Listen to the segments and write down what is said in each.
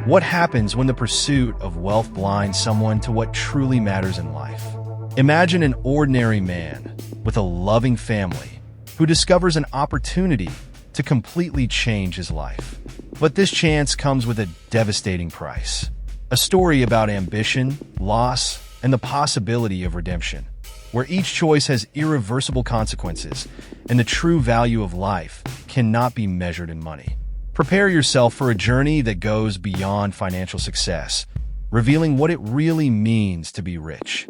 What happens when the pursuit of wealth blinds someone to what truly matters in life? Imagine an ordinary man with a loving family who discovers an opportunity to completely change his life. But this chance comes with a devastating price. A story about ambition, loss, and the possibility of redemption, where each choice has irreversible consequences and the true value of life cannot be measured in money. Prepare yourself for a journey that goes beyond financial success, revealing what it really means to be rich.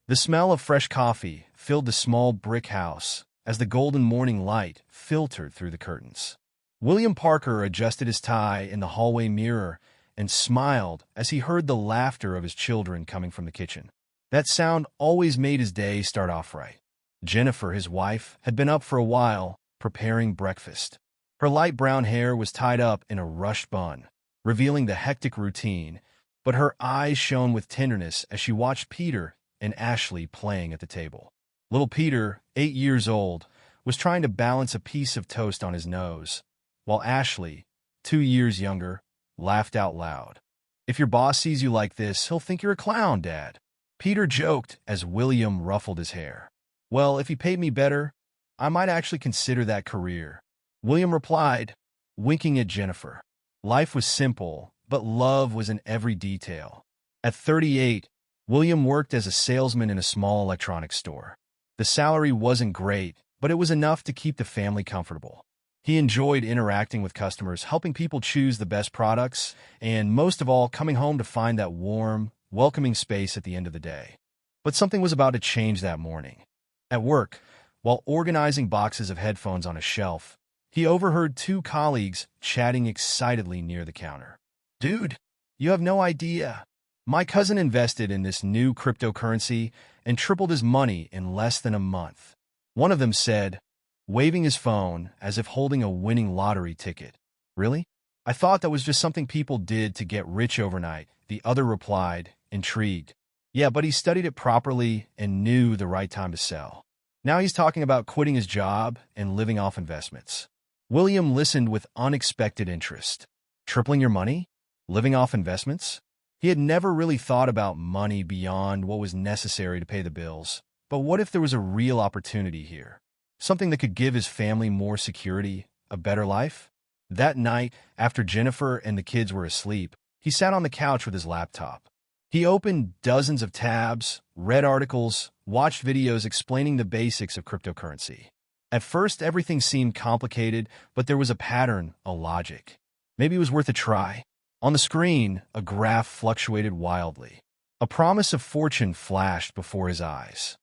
The smell of fresh coffee filled the small brick house as the golden morning light filtered through the curtains. William Parker adjusted his tie in the hallway mirror and smiled as he heard the laughter of his children coming from the kitchen. That sound always made his day start off right. Jennifer, his wife, had been up for a while, preparing breakfast. Her light brown hair was tied up in a rushed bun, revealing the hectic routine, but her eyes shone with tenderness as she watched Peter and Ashley playing at the table. Little Peter, 8 years old, was trying to balance a piece of toast on his nose, while Ashley, 2 years younger, laughed out loud. "If your boss sees you like this, he'll think you're a clown, Dad," Peter joked as William ruffled his hair. "Well, if he paid me better, I might actually consider that career," William replied, winking at Jennifer. Life was simple, but love was in every detail. At 38, William worked as a salesman in a small electronics store. The salary wasn't great, but it was enough to keep the family comfortable. He enjoyed interacting with customers, helping people choose the best products, and most of all, coming home to find that warm, welcoming space at the end of the day. But something was about to change that morning. At work, while organizing boxes of headphones on a shelf, he overheard 2 colleagues chatting excitedly near the counter. "Dude, you have no idea. My cousin invested in this new cryptocurrency and tripled his money in less than a month," one of them said, waving his phone as if holding a winning lottery ticket. "Really? I thought that was just something people did to get rich overnight," the other replied, intrigued. "Yeah, but he studied it properly and knew the right time to sell. Now he's talking about quitting his job and living off investments." William listened with unexpected interest. Tripling your money? Living off investments? He had never really thought about money beyond what was necessary to pay the bills. But what if there was a real opportunity here? Something that could give his family more security, a better life? That night, after Jennifer and the kids were asleep, he sat on the couch with his laptop. He opened dozens of tabs, read articles, watched videos explaining the basics of cryptocurrency. At first, everything seemed complicated, but there was a pattern, a logic. Maybe it was worth a try. On the screen, a graph fluctuated wildly. A promise of fortune flashed before his eyes.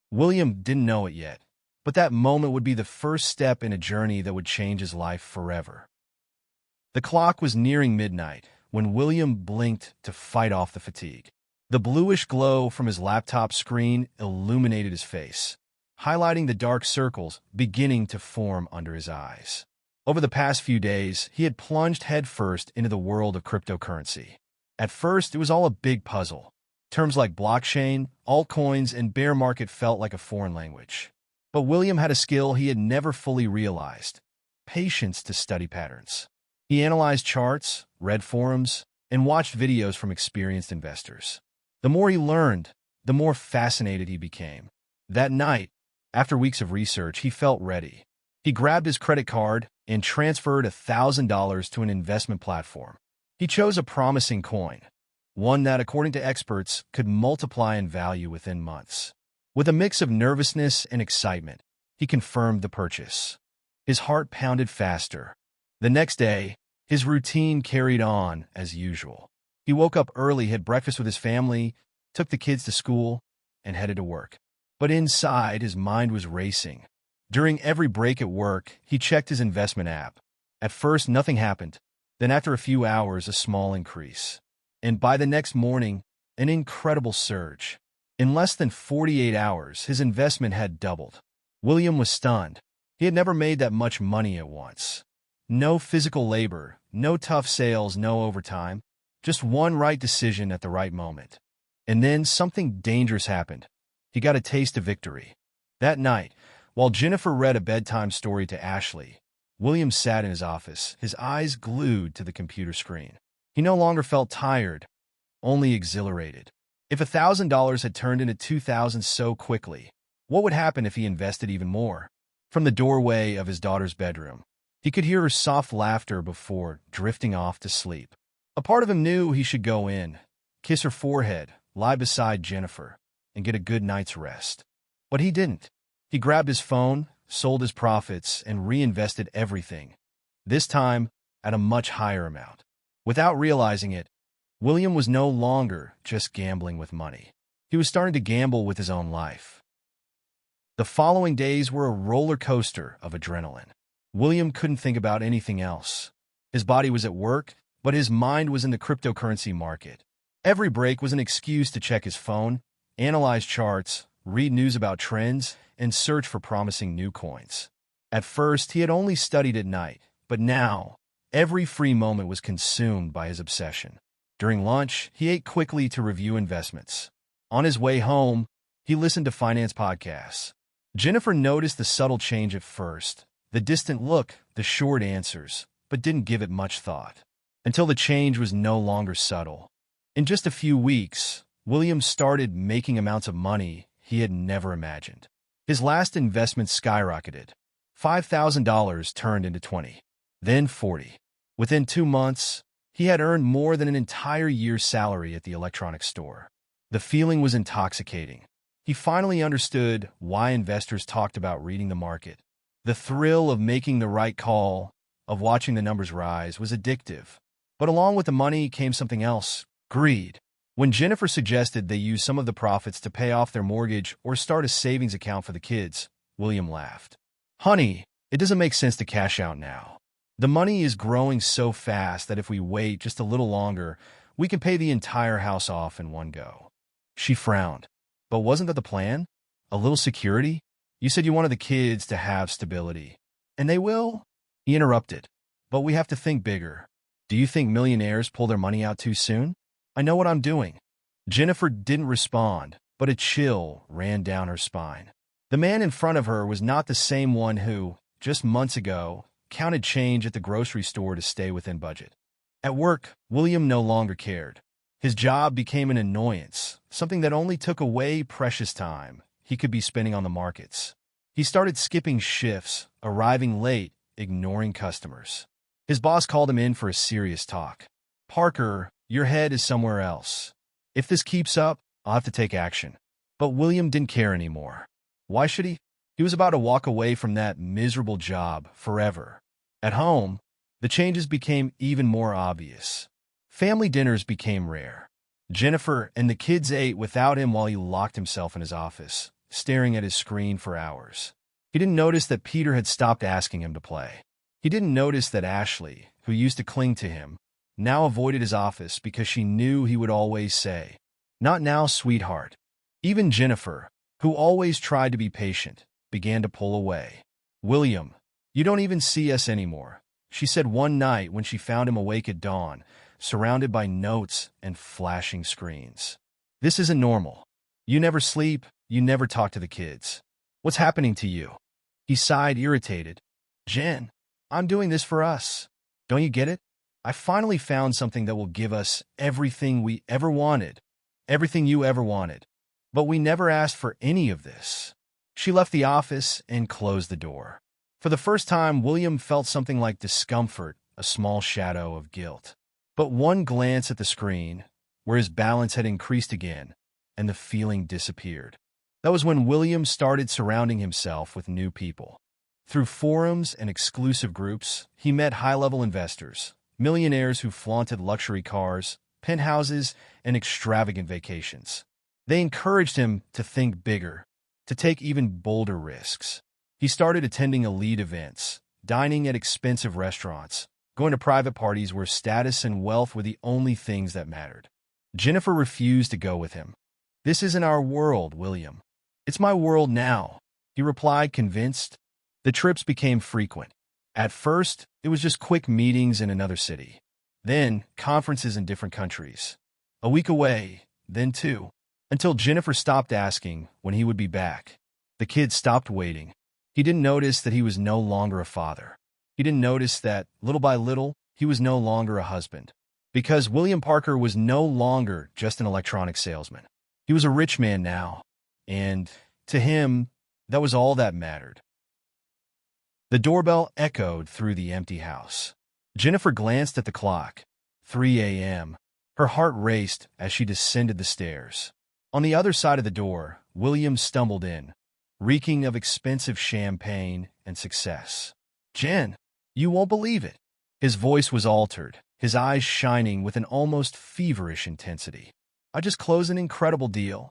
William didn't know it yet, but that moment would be the first step in a journey that would change his life forever. The clock was nearing midnight when William blinked to fight off the fatigue. The bluish glow from his laptop screen illuminated his face, highlighting the dark circles beginning to form under his eyes. Over the past few days, he had plunged headfirst into the world of cryptocurrency. At first, it was all a big puzzle. Terms like blockchain, altcoins, and bear market felt like a foreign language. But William had a skill he had never fully realized: patience to study patterns. He analyzed charts, read forums, and watched videos from experienced investors. The more he learned, the more fascinated he became. That night, after weeks of research, he felt ready. He grabbed his credit card and transferred $1,000 to an investment platform. He chose a promising coin, one that, according to experts, could multiply in value within months. With a mix of nervousness and excitement, he confirmed the purchase. His heart pounded faster. The next day, his routine carried on as usual. He woke up early, had breakfast with his family, took the kids to school, and headed to work. But inside, his mind was racing. During every break at work, he checked his investment app. At first, nothing happened. Then after a few hours, a small increase. And by the next morning, an incredible surge. In less than 48 hours, his investment had doubled. William was stunned. He had never made that much money at once. No physical labor, no tough sales, no overtime. Just one right decision at the right moment. And then something dangerous happened. He got a taste of victory. That night, while Jennifer read a bedtime story to Ashley, William sat in his office, his eyes glued to the computer screen. He no longer felt tired, only exhilarated. If $1,000 had turned into 2,000 so quickly, what would happen if he invested even more? From the doorway of his daughter's bedroom, he could hear her soft laughter before drifting off to sleep. A part of him knew he should go in, kiss her forehead, lie beside Jennifer, and get a good night's rest. But he didn't. He grabbed his phone, sold his profits, and reinvested everything, this time at a much higher amount. Without realizing it, William was no longer just gambling with money. He was starting to gamble with his own life. The following days were a roller coaster of adrenaline. William couldn't think about anything else. His body was at work, but his mind was in the cryptocurrency market. Every break was an excuse to check his phone, analyze charts, read news about trends, and search for promising new coins. At first, he had only studied at night, but now, every free moment was consumed by his obsession. During lunch, he ate quickly to review investments. On his way home, he listened to finance podcasts. Jennifer noticed the subtle change at first, the distant look, the short answers, but didn't give it much thought. Until the change was no longer subtle. In just a few weeks, William started making amounts of money he had never imagined. His last investment skyrocketed. $5,000 turned into 20, then 40. Within 2 months, he had earned more than an entire year's salary at the electronics store. The feeling was intoxicating. He finally understood why investors talked about reading the market. The thrill of making the right call, of watching the numbers rise, was addictive. But along with the money came something else: greed. When Jennifer suggested they use some of the profits to pay off their mortgage or start a savings account for the kids, William laughed. "Honey, it doesn't make sense to cash out now. The money is growing so fast that if we wait just a little longer, we can pay the entire house off in one go." She frowned. "But wasn't that the plan? A little security? You said you wanted the kids to have stability. And they will?" He interrupted. "But we have to think bigger. Do you think millionaires pull their money out too soon? I know what I'm doing." Jennifer didn't respond, but a chill ran down her spine. The man in front of her was not the same one who, just months ago, counted change at the grocery store to stay within budget. At work, William no longer cared. His job became an annoyance, something that only took away precious time he could be spending on the markets. He started skipping shifts, arriving late, ignoring customers. His boss called him in for a serious talk. "Parker, your head is somewhere else. If this keeps up, I'll have to take action." But William didn't care anymore. Why should he? He was about to walk away from that miserable job forever. At home, the changes became even more obvious. Family dinners became rare. Jennifer and the kids ate without him while he locked himself in his office, staring at his screen for hours. He didn't notice that Peter had stopped asking him to play. He didn't notice that Ashley, who used to cling to him, now avoided his office because she knew he would always say, "Not now, sweetheart." Even Jennifer, who always tried to be patient, began to pull away. "William, you don't even see us anymore," she said one night when she found him awake at dawn, surrounded by notes and flashing screens. "This isn't normal. You never sleep, you never talk to the kids. What's happening to you?" He sighed, irritated. "Jen, I'm doing this for us. Don't you get it? I finally found something that will give us everything we ever wanted, everything you ever wanted. But we never asked for any of this." She left the office and closed the door. For the first time, William felt something like discomfort, a small shadow of guilt. But one glance at the screen, where his balance had increased again, and the feeling disappeared. That was when William started surrounding himself with new people. Through forums and exclusive groups, he met high-level investors, millionaires who flaunted luxury cars, penthouses, and extravagant vacations. They encouraged him to think bigger, to take even bolder risks. He started attending elite events, dining at expensive restaurants, going to private parties where status and wealth were the only things that mattered. Jennifer refused to go with him. "This isn't our world, William. It's my world now," he replied, convinced. The trips became frequent. At first, it was just quick meetings in another city. Then, conferences in different countries. A week away, then 2. Until Jennifer stopped asking when he would be back. The kids stopped waiting. He didn't notice that he was no longer a father. He didn't notice that, little by little, he was no longer a husband. Because William Parker was no longer just an electronics salesman. He was a rich man now, and to him, that was all that mattered. The doorbell echoed through the empty house. Jennifer glanced at the clock. 3 a.m. Her heart raced as she descended the stairs. On the other side of the door, William stumbled in, reeking of expensive champagne and success. "Jen, you won't believe it." His voice was altered, his eyes shining with an almost feverish intensity. "I just closed an incredible deal.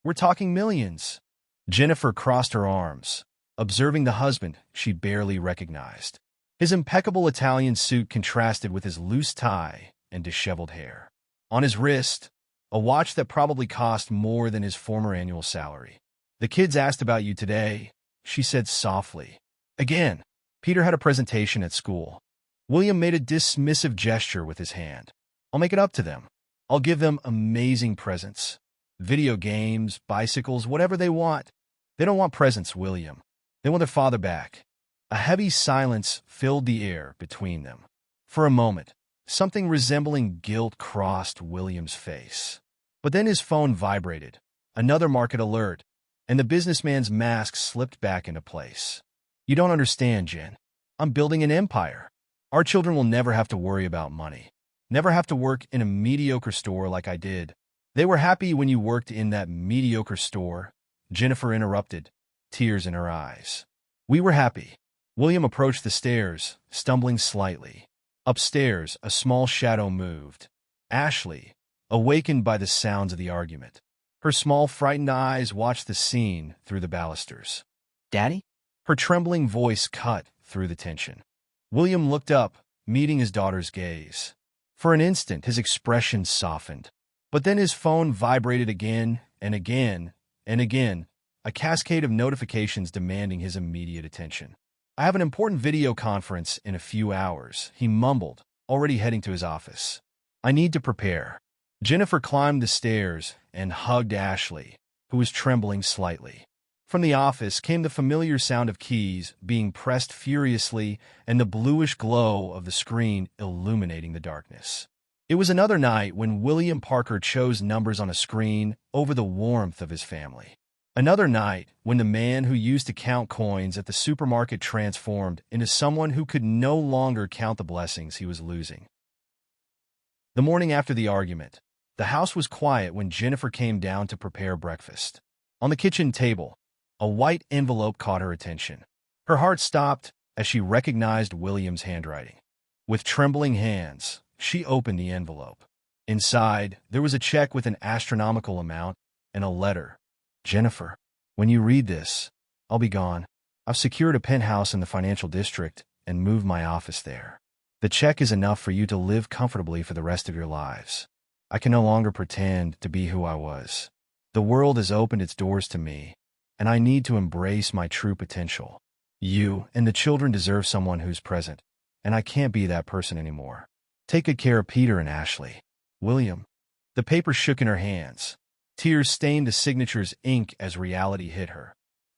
We're talking millions." Jennifer crossed her arms, observing the husband she barely recognized. His impeccable Italian suit contrasted with his loose tie and disheveled hair. On his wrist, a watch that probably cost more than his former annual salary. "The kids asked about you today," she said softly. Again, Peter had a presentation at school. William made a dismissive gesture with his hand. "I'll make it up to them. I'll give them amazing presents. Video games, bicycles, whatever they want." "They don't want presents, William. They want their father back." A heavy silence filled the air between them. For a moment, something resembling guilt crossed William's face. But then his phone vibrated, another market alert, and the businessman's mask slipped back into place. "You don't understand, Jen. I'm building an empire. Our children will never have to worry about money. Never have to work in a mediocre store like I did." "They were happy when you worked in that mediocre store," Jennifer interrupted, tears in her eyes. "We were happy." William approached the stairs, stumbling slightly. Upstairs, a small shadow moved. Ashley, awakened by the sounds of the argument. Her small, frightened eyes watched the scene through the balusters. "Daddy?" Her trembling voice cut through the tension. William looked up, meeting his daughter's gaze. For an instant, his expression softened. But then his phone vibrated again and again and again, a cascade of notifications demanding his immediate attention. "I have an important video conference in a few hours," he mumbled, already heading to his office. "I need to prepare." Jennifer climbed the stairs and hugged Ashley, who was trembling slightly. From the office came the familiar sound of keys being pressed furiously and the bluish glow of the screen illuminating the darkness. It was another night when William Parker chose numbers on a screen over the warmth of his family. Another night when the man who used to count coins at the supermarket transformed into someone who could no longer count the blessings he was losing. The morning after the argument, the house was quiet when Jennifer came down to prepare breakfast. On the kitchen table, a white envelope caught her attention. Her heart stopped as she recognized William's handwriting. With trembling hands, she opened the envelope. Inside, there was a check with an astronomical amount and a letter. "Jennifer, when you read this, I'll be gone. I've secured a penthouse in the financial district and moved my office there. The check is enough for you to live comfortably for the rest of your lives. I can no longer pretend to be who I was. The world has opened its doors to me, and I need to embrace my true potential. You and the children deserve someone who's present, and I can't be that person anymore. Take good care of Peter and Ashley. William." The paper shook in her hands. Tears stained the signature's ink as reality hit her.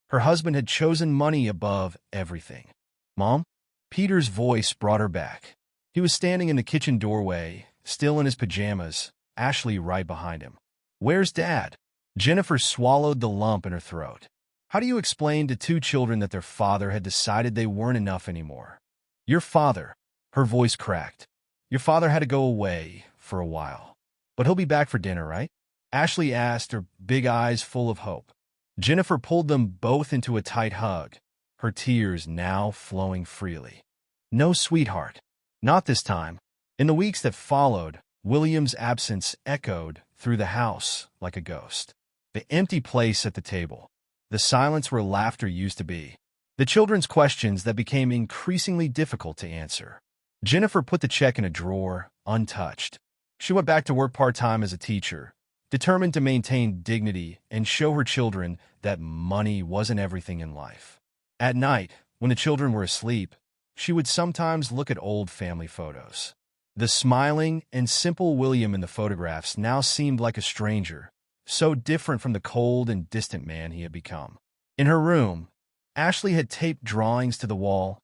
Her husband had chosen money above everything. "Mom?" Peter's voice brought her back. He was standing in the kitchen doorway, still in his pajamas, Ashley right behind him. "Where's Dad?" Jennifer swallowed the lump in her throat. How do you explain to two children that their father had decided they weren't enough anymore? "Your father," her voice cracked. "Your father had to go away for a while. But he'll be back for dinner, right?" Ashley asked, her big eyes full of hope. Jennifer pulled them both into a tight hug, her tears now flowing freely. "No, sweetheart. Not this time." In the weeks that followed, William's absence echoed through the house like a ghost. The empty place at the table. The silence where laughter used to be. The children's questions that became increasingly difficult to answer. Jennifer put the check in a drawer, untouched. She went back to work part-time as a teacher, determined to maintain dignity and show her children that money wasn't everything in life. At night, when the children were asleep, she would sometimes look at old family photos. The smiling and simple William in the photographs now seemed like a stranger, so different from the cold and distant man he had become. In her room, Ashley had taped drawings to the wall,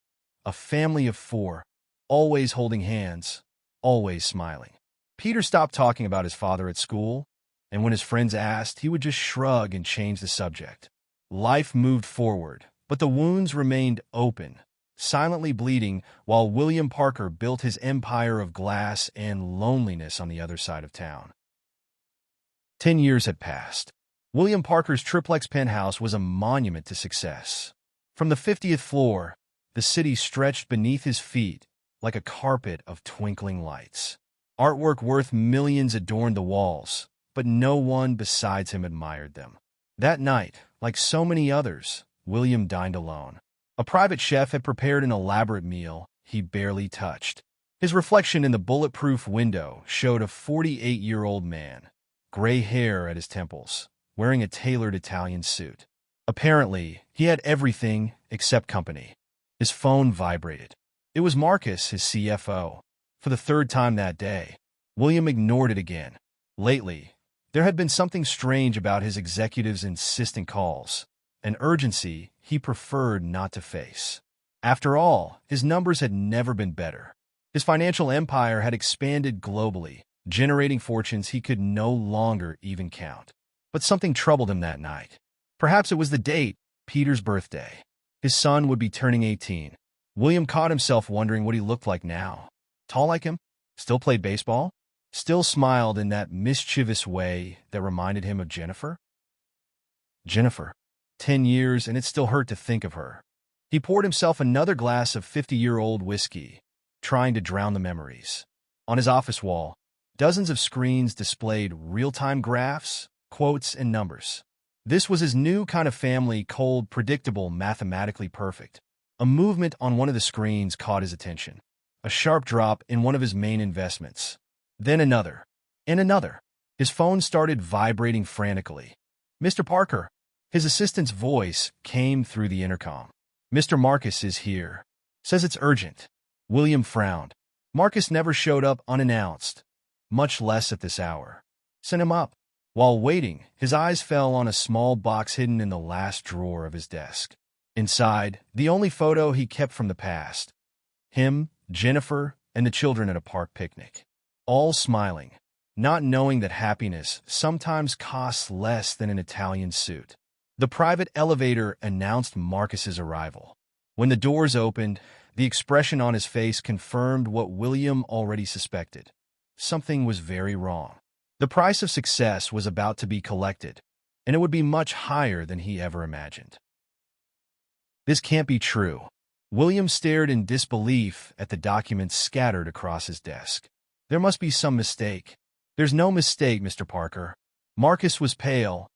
a family of 4, always holding hands, always smiling. Peter stopped talking about his father at school, and when his friends asked, he would just shrug and change the subject. Life moved forward, but the wounds remained open, silently bleeding, while William Parker built his empire of glass and loneliness on the other side of town. 10 years had passed. William Parker's triplex penthouse was a monument to success. From the 50th floor, the city stretched beneath his feet like a carpet of twinkling lights. Artwork worth millions adorned the walls, but no one besides him admired them. That night, like so many others, William dined alone. A private chef had prepared an elaborate meal he barely touched. His reflection in the bulletproof window showed a 48-year-old man, gray hair at his temples, wearing a tailored Italian suit. Apparently, he had everything except company. His phone vibrated. It was Marcus, his CFO. For the third time that day, William ignored it again. Lately, there had been something strange about his executives' insistent calls, an urgency he preferred not to face. After all, his numbers had never been better. His financial empire had expanded globally, generating fortunes he could no longer even count. But something troubled him that night. Perhaps it was the date, Peter's birthday. His son would be turning 18. William caught himself wondering what he looked like now. Tall like him? Still played baseball? Still smiled in that mischievous way that reminded him of Jennifer? Jennifer. 10 years, and it still hurt to think of her. He poured himself another glass of 50-year-old whiskey, trying to drown the memories. On his office wall, dozens of screens displayed real-time graphs, quotes, and numbers. This was his new kind of family, cold, predictable, mathematically perfect. A movement on one of the screens caught his attention. A sharp drop in one of his main investments. Then another. And another. His phone started vibrating frantically. "Mr. Parker." His assistant's voice came through the intercom. "Mr. Marcus is here. Says it's urgent." William frowned. Marcus never showed up unannounced, much less at this hour. "Send him up." While waiting, his eyes fell on a small box hidden in the last drawer of his desk. Inside, the only photo he kept from the past. Him, Jennifer, and the children at a park picnic. All smiling, not knowing that happiness sometimes costs less than an Italian suit. The private elevator announced Marcus's arrival. When the doors opened, the expression on his face confirmed what William already suspected. Something was very wrong. The price of success was about to be collected, and it would be much higher than he ever imagined. This can't be true. William stared in disbelief at the documents scattered across his desk. There must be some mistake. "There's no mistake, Mr. Parker." Marcus was pale,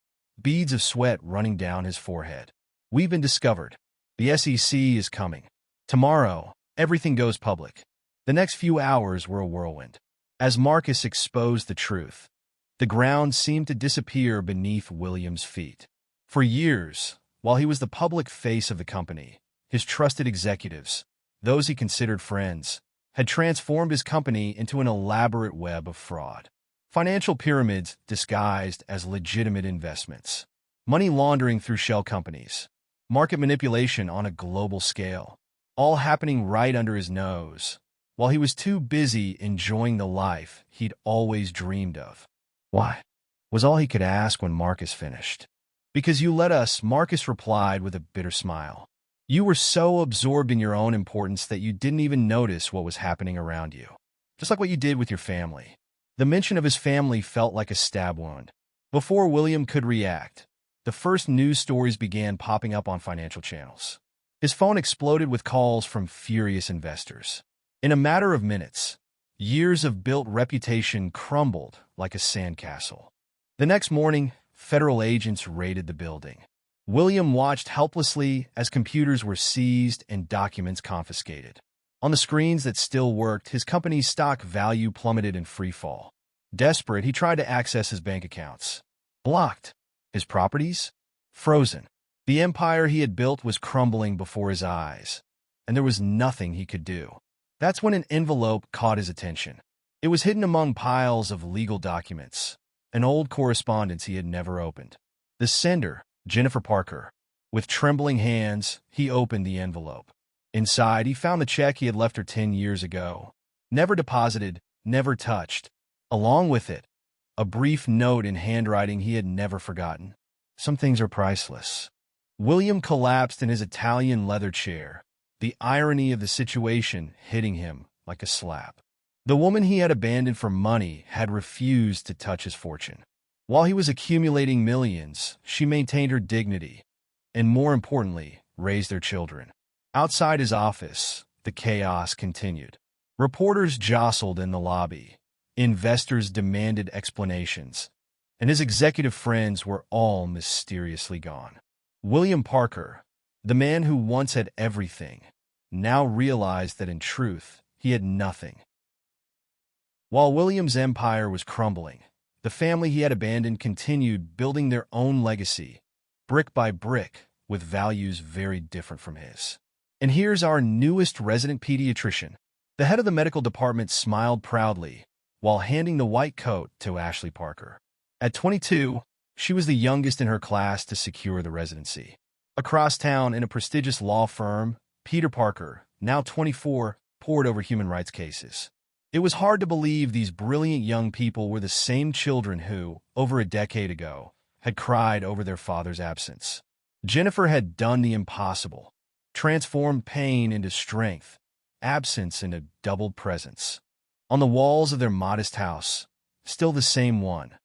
beads of sweat running down his forehead. "We've been discovered. The SEC is coming. Tomorrow, everything goes public." The next few hours were a whirlwind. As Marcus exposed the truth, the ground seemed to disappear beneath William's feet. For years, while he was the public face of the company, his trusted executives, those he considered friends, had transformed his company into an elaborate web of fraud. Financial pyramids disguised as legitimate investments, money laundering through shell companies, market manipulation on a global scale, all happening right under his nose, while he was too busy enjoying the life he'd always dreamed of. "Why?" was all he could ask when Marcus finished. "Because you let us," Marcus replied with a bitter smile. "You were so absorbed in your own importance that you didn't even notice what was happening around you. Just like what you did with your family." The mention of his family felt like a stab wound. Before William could react, the first news stories began popping up on financial channels. His phone exploded with calls from furious investors. In a matter of minutes, years of built reputation crumbled like a sandcastle. The next morning, federal agents raided the building. William watched helplessly as computers were seized and documents confiscated. On the screens that still worked, his company's stock value plummeted in freefall. Desperate, he tried to access his bank accounts. Blocked. His properties? Frozen. The empire he had built was crumbling before his eyes, and there was nothing he could do. That's when an envelope caught his attention. It was hidden among piles of legal documents, an old correspondence he had never opened. The sender, Jennifer Parker. With trembling hands, he opened the envelope. Inside, he found the check he had left her 10 years ago. Never deposited, never touched. Along with it, a brief note in handwriting he had never forgotten. Some things are priceless. William collapsed in his Italian leather chair, the irony of the situation hitting him like a slap. The woman he had abandoned for money had refused to touch his fortune. While he was accumulating millions, she maintained her dignity and, more importantly, raised their children. Outside his office, the chaos continued. Reporters jostled in the lobby. Investors demanded explanations, and his executive friends were all mysteriously gone. William Parker, the man who once had everything, now realized that in truth he had nothing. While William's empire was crumbling, the family he had abandoned continued building their own legacy, brick by brick, with values very different from his. And here's our newest resident pediatrician. The head of the medical department smiled proudly while handing the white coat to Ashley Parker. At 22, she was the youngest in her class to secure the residency. Across town, in a prestigious law firm, Peter Parker, now 24, pored over human rights cases. It was hard to believe these brilliant young people were the same children who, over a decade ago, had cried over their father's absence. Jennifer had done the impossible, transformed pain into strength, absence into doubled presence. On the walls of their modest house, still the same one,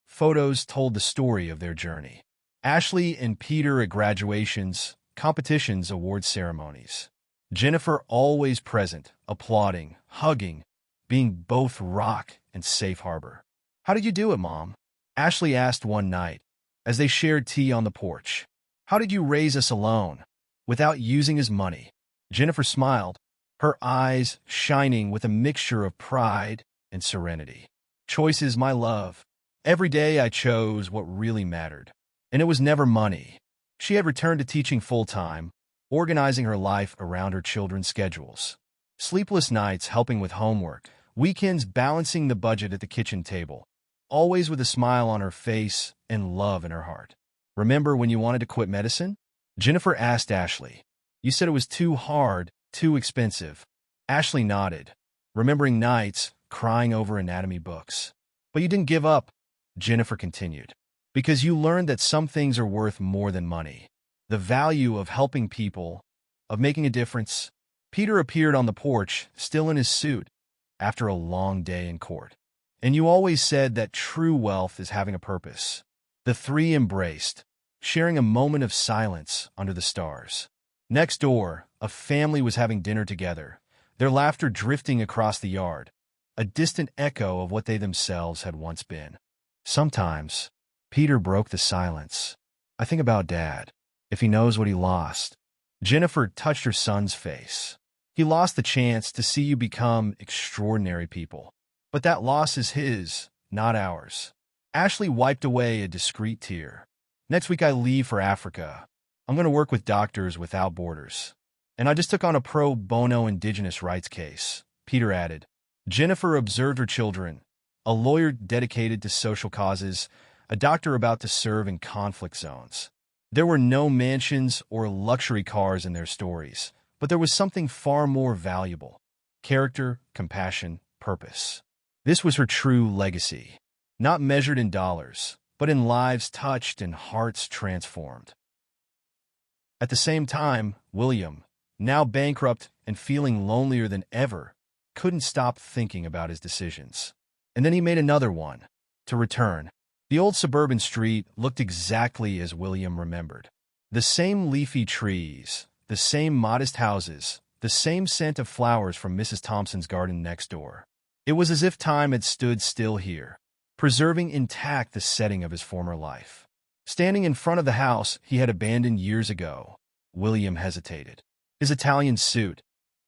photos told the story of their journey. Ashley and Peter at graduations, competitions, award ceremonies. Jennifer always present, applauding, hugging, being both rock and safe harbor. "How did you do it, Mom?" Ashley asked one night, as they shared tea on the porch. "How did you raise us alone, without using his money?" Jennifer smiled, her eyes shining with a mixture of pride and serenity. "Choices, my love. Every day I chose what really mattered. And it was never money." She had returned to teaching full-time, organizing her life around her children's schedules. Sleepless nights helping with homework, weekends balancing the budget at the kitchen table, always with a smile on her face and love in her heart. "Remember when you wanted to quit medicine?" Jennifer asked Ashley. "You said it was too hard, too expensive." Ashley nodded, remembering nights crying over anatomy books. "But you didn't give up," Jennifer continued, "because you learned that some things are worth more than money. The value of helping people, of making a difference." Peter appeared on the porch, still in his suit, after a long day in court. "And you always said that true wealth is having a purpose." The three embraced, sharing a moment of silence under the stars. Next door, a family was having dinner together, their laughter drifting across the yard, a distant echo of what they themselves had once been. "Sometimes," Peter broke the silence, "I think about Dad, if he knows what he lost." Jennifer touched her son's face. "He lost the chance to see you become extraordinary people. But that loss is his, not ours." Ashley wiped away a discreet tear. "Next week I leave for Africa. I'm going to work with Doctors Without Borders. And I just took on a pro bono indigenous rights case," Peter added. Jennifer observed her children, a lawyer dedicated to social causes, a doctor about to serve in conflict zones. There were no mansions or luxury cars in their stories, but there was something far more valuable: character, compassion, purpose. This was her true legacy, not measured in dollars, but in lives touched and hearts transformed. At the same time, William, now bankrupt and feeling lonelier than ever, couldn't stop thinking about his decisions. And then he made another one, to return. The old suburban street looked exactly as William remembered. The same leafy trees, the same modest houses, the same scent of flowers from Mrs. Thompson's garden next door. It was as if time had stood still here, preserving intact the setting of his former life. Standing in front of the house he had abandoned years ago, William hesitated. His Italian suit,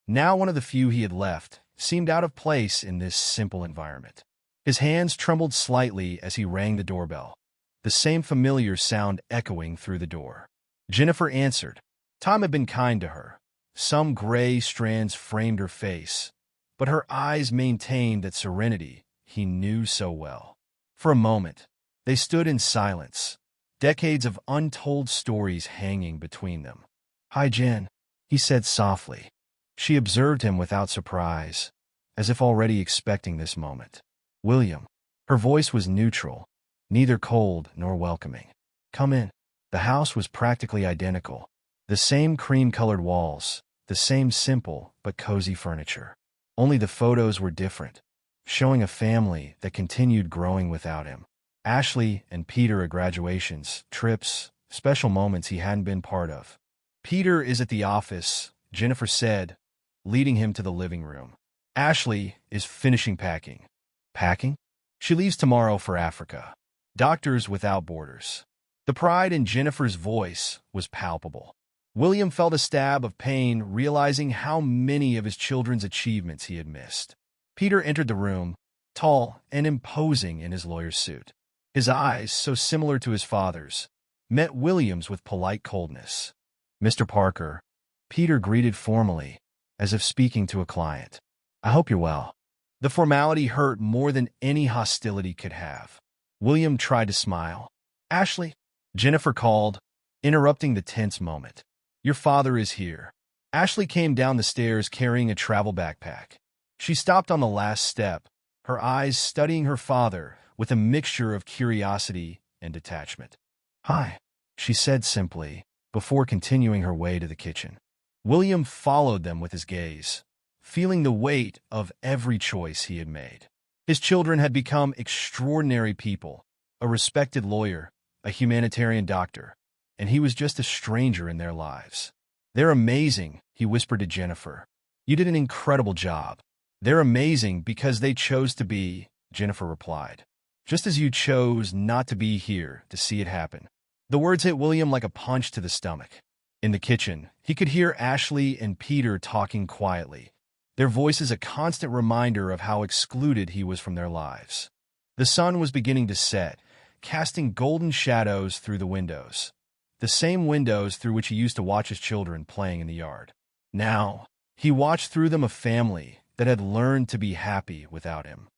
now one of the few he had left, seemed out of place in this simple environment. His hands trembled slightly as he rang the doorbell, the same familiar sound echoing through the door. Jennifer answered. Time had been kind to her. Some gray strands framed her face, but her eyes maintained that serenity he knew so well. For a moment, they stood in silence, decades of untold stories hanging between them. "Hi, Jen," he said softly. She observed him without surprise, as if already expecting this moment. "William." Her voice was neutral, neither cold nor welcoming. "Come in." The house was practically identical. The same cream-colored walls, the same simple but cozy furniture. Only the photos were different, showing a family that continued growing without him. Ashley and Peter at graduations, trips, special moments he hadn't been part of. "Peter is at the office," Jennifer said, leading him to the living room. "Ashley is finishing packing." "Packing?" "She leaves tomorrow for Africa. Doctors Without Borders." The pride in Jennifer's voice was palpable. William felt a stab of pain, realizing how many of his children's achievements he had missed. Peter entered the room, tall and imposing in his lawyer's suit. His eyes, so similar to his father's, met William's with polite coldness. "Mr. Parker," Peter greeted formally, as if speaking to a client. "I hope you're well." The formality hurt more than any hostility could have. William tried to smile. "Ashley," Jennifer called, interrupting the tense moment. "Your father is here." Ashley came down the stairs carrying a travel backpack. She stopped on the last step, her eyes studying her father with a mixture of curiosity and detachment. "Hi," she said simply, before continuing her way to the kitchen. William followed them with his gaze, feeling the weight of every choice he had made. His children had become extraordinary people, a respected lawyer, a humanitarian doctor, and he was just a stranger in their lives. "They're amazing," he whispered to Jennifer. "You did an incredible job." "They're amazing because they chose to be," Jennifer replied. "Just as you chose not to be here to see it happen." The words hit William like a punch to the stomach. In the kitchen, he could hear Ashley and Peter talking quietly, their voices a constant reminder of how excluded he was from their lives. The sun was beginning to set, casting golden shadows through the windows, the same windows through which he used to watch his children playing in the yard. Now, he watched through them a family that had learned to be happy without him.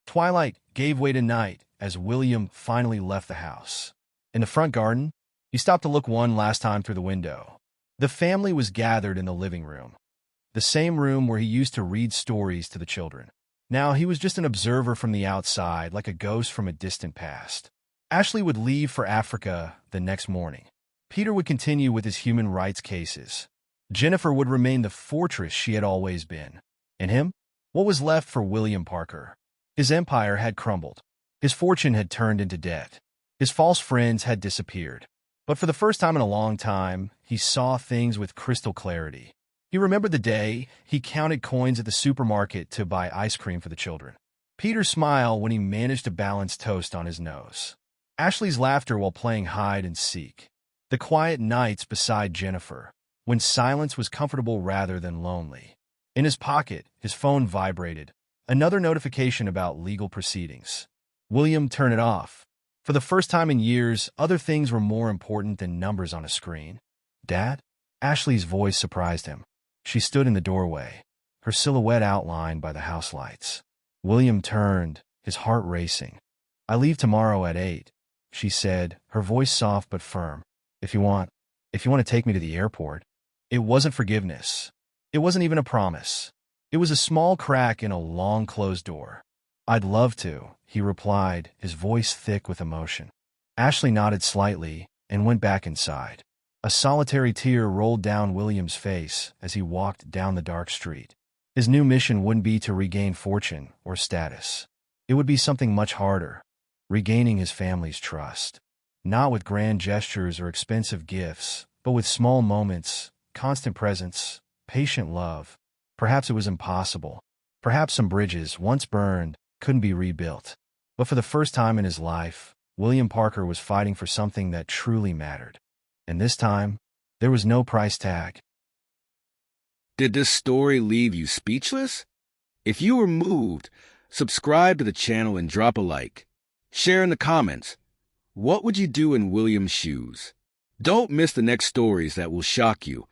Twilight gave way to night as William finally left the house. In the front garden, he stopped to look one last time through the window. The family was gathered in the living room, the same room where he used to read stories to the children. Now he was just an observer from the outside, like a ghost from a distant past. Ashley would leave for Africa the next morning. Peter would continue with his human rights cases. Jennifer would remain the fortress she had always been. And him? What was left for William Parker? His empire had crumbled. His fortune had turned into debt. His false friends had disappeared. But for the first time in a long time, he saw things with crystal clarity. He remembered the day he counted coins at the supermarket to buy ice cream for the children. Peter's smile when he managed to balance toast on his nose. Ashley's laughter while playing hide and seek. The quiet nights beside Jennifer, when silence was comfortable rather than lonely. In his pocket, his phone vibrated. Another notification about legal proceedings. William turned it off. For the first time in years, other things were more important than numbers on a screen. "Dad?" Ashley's voice surprised him. She stood in the doorway, her silhouette outlined by the house lights. William turned, his heart racing. "I leave tomorrow at 8, she said, her voice soft but firm. If you want to take me to the airport." It wasn't forgiveness. It wasn't even a promise. It was a small crack in a long-closed door. "I'd love to," he replied, his voice thick with emotion. Ashley nodded slightly and went back inside. A solitary tear rolled down William's face as he walked down the dark street. His new mission wouldn't be to regain fortune or status. It would be something much harder, regaining his family's trust. Not with grand gestures or expensive gifts, but with small moments, constant presence, patient love. Perhaps it was impossible. Perhaps some bridges, once burned, couldn't be rebuilt. But for the first time in his life, William Parker was fighting for something that truly mattered. And this time, there was no price tag. Did this story leave you speechless? If you were moved, subscribe to the channel and drop a like. Share in the comments. What would you do in William's shoes? Don't miss the next stories that will shock you